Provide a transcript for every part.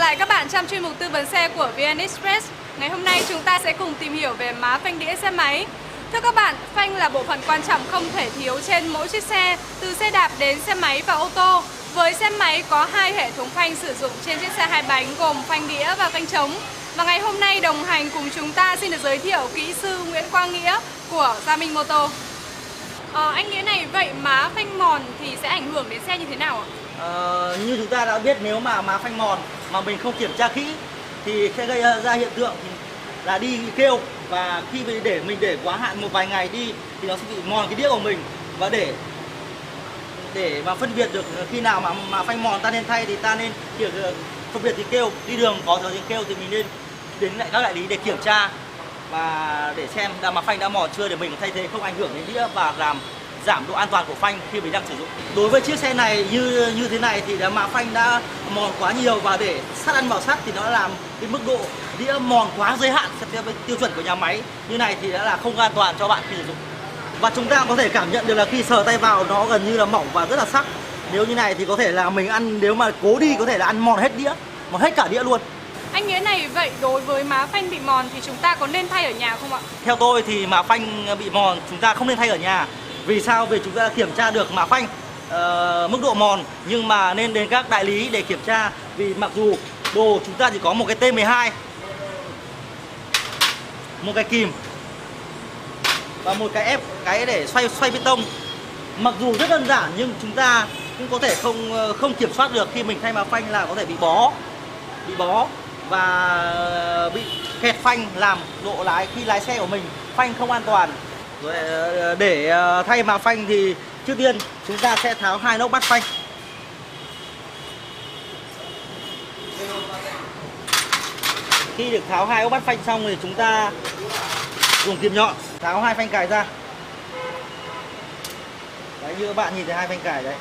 lại các bạn trong chuyên mục tư vấn xe của VN Express. Ngày hôm nay chúng ta sẽ cùng tìm hiểu về má phanh đĩa xe máy. Thưa các bạn, phanh là bộ phận quan trọng không thể thiếu trên mỗi chiếc xe, từ xe đạp đến xe máy và ô tô. Với xe máy có hai hệ thống phanh sử dụng trên chiếc xe hai bánh gồm phanh đĩa và phanh trống. Và ngày hôm nay đồng hành cùng chúng ta xin được giới thiệu kỹ sư Nguyễn Quang Nghĩa của Gia Minh Mô Tô. Anh Nghĩa này, vậy má phanh mòn thì sẽ ảnh hưởng đến xe như thế nào ạ? Như chúng ta đã biết, nếu mà má phanh mòn mà mình không kiểm tra kỹ thì sẽ gây ra hiện tượng là đi kêu, và khi mình để quá hạn một vài ngày đi thì nó sẽ bị mòn cái đĩa của mình. Và để mà phân biệt được khi nào mà phanh mòn ta nên thay thì ta nên phân biệt tiếng kêu. Đi đường có tiếng kêu thì mình nên đến lại các đại lý để kiểm tra và để xem má phanh đã mòn chưa để mình thay thế, không ảnh hưởng đến đĩa và làm giảm độ an toàn của phanh khi mình đang sử dụng. Đối với chiếc xe này như thế này thì má phanh đã mòn quá nhiều, và để sắt ăn vào sắt thì nó làm cái mức độ đĩa mòn quá giới hạn theo tiêu chuẩn của nhà máy như này thì đã là không an toàn cho bạn khi sử dụng. Và chúng ta có thể cảm nhận được là khi sờ tay vào nó gần như là mỏng và rất là sắc. Nếu như này thì có thể là mình ăn, nếu mà cố đi có thể là ăn mòn hết đĩa, mòn hết cả đĩa luôn. Anh Nghĩa này, vậy đối với má phanh bị mòn thì chúng ta có nên thay ở nhà không ạ? Theo tôi thì má phanh bị mòn chúng ta không nên thay ở nhà. Vì sao? Vì chúng ta kiểm tra được má phanh mức độ mòn, nhưng mà nên đến các đại lý để kiểm tra. Vì mặc dù đồ chúng ta chỉ có một cái T12, một cái kìm và một cái ép cái để xoay bê tông, mặc dù rất đơn giản nhưng chúng ta cũng có thể không kiểm soát được. Khi mình thay má phanh là có thể bị bó và bị kẹt phanh, làm độ lái khi lái xe của mình phanh không an toàn. Rồi để thay má phanh thì trước tiên chúng ta sẽ tháo hai lốc bắt phanh. Khi được tháo hai ốc bắt phanh xong thì chúng ta dùng kìm nhọn tháo hai phanh cài ra. Đấy, như các bạn nhìn thấy hai phanh cài đấy.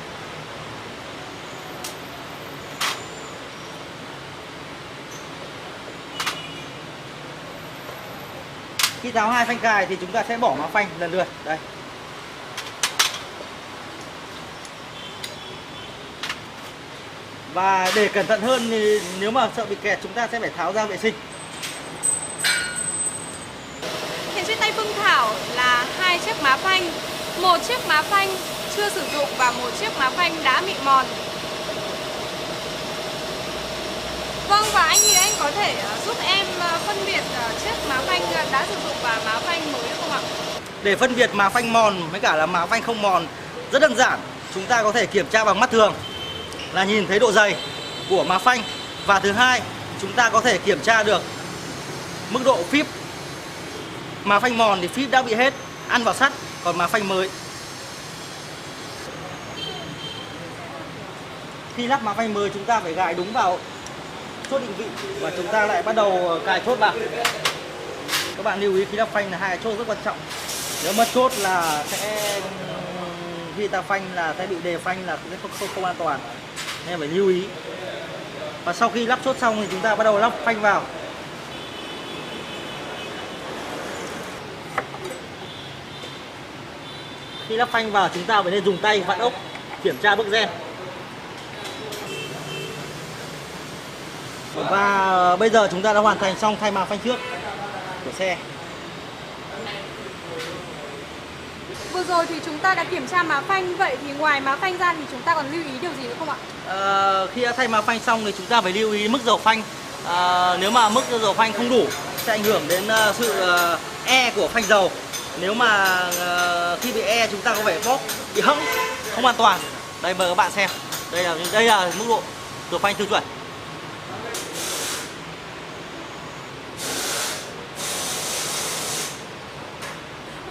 Khi tháo hai phanh cài thì chúng ta sẽ bỏ má phanh lần lượt. Đây. Và để cẩn thận hơn thì nếu mà sợ bị kẹt chúng ta sẽ phải tháo ra vệ sinh. Hiện trên tay Phương Thảo là hai chiếc má phanh, một chiếc má phanh chưa sử dụng và một chiếc má phanh đã bị mòn. Vâng, và anh Nghĩa, anh có thể giúp em phân biệt chiếc má phanh đã sử dụng và má phanh mới được không ạ? Để phân biệt má phanh mòn với cả là má phanh không mòn rất đơn giản. Chúng ta có thể kiểm tra bằng mắt thường là nhìn thấy độ dày của má phanh. Và thứ hai, chúng ta có thể kiểm tra được mức độ phíp. Má phanh mòn thì phíp đã bị hết, ăn vào sắt, còn má phanh mới. Khi lắp má phanh mới chúng ta phải gài đúng vào chốt định vị và chúng ta lại bắt đầu cài chốt vào. Các bạn lưu ý khi lắp phanh là hai chốt rất quan trọng. Nếu mất chốt là sẽ khi ta phanh là sẽ bị đề phanh, là không an toàn, nên phải lưu ý. Và sau khi lắp chốt xong thì chúng ta bắt đầu lắp phanh vào. Khi lắp phanh vào chúng ta phải nên dùng tay vặn ốc kiểm tra bước gen. Và bây giờ chúng ta đã hoàn thành xong thay má phanh trước của xe. Vừa rồi thì chúng ta đã kiểm tra má phanh, vậy thì ngoài má phanh ra thì chúng ta còn lưu ý điều gì nữa không ạ? Khi đã thay má phanh xong thì chúng ta phải lưu ý mức dầu phanh. Nếu mà mức dầu phanh không đủ sẽ ảnh hưởng đến sự e của phanh dầu. Nếu mà khi bị e chúng ta có vẻ bóp, bị hẫng, không an toàn. Đây, mời các bạn xem. Đây là mức độ dầu phanh tiêu chuẩn.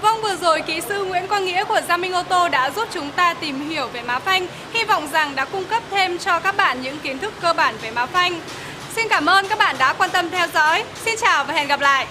Vâng, vừa rồi kỹ sư Nguyễn Quang Nghĩa của Gia Minh Ô Tô đã giúp chúng ta tìm hiểu về má phanh. Hy vọng rằng đã cung cấp thêm cho các bạn những kiến thức cơ bản về má phanh. Xin cảm ơn các bạn đã quan tâm theo dõi. Xin chào và hẹn gặp lại.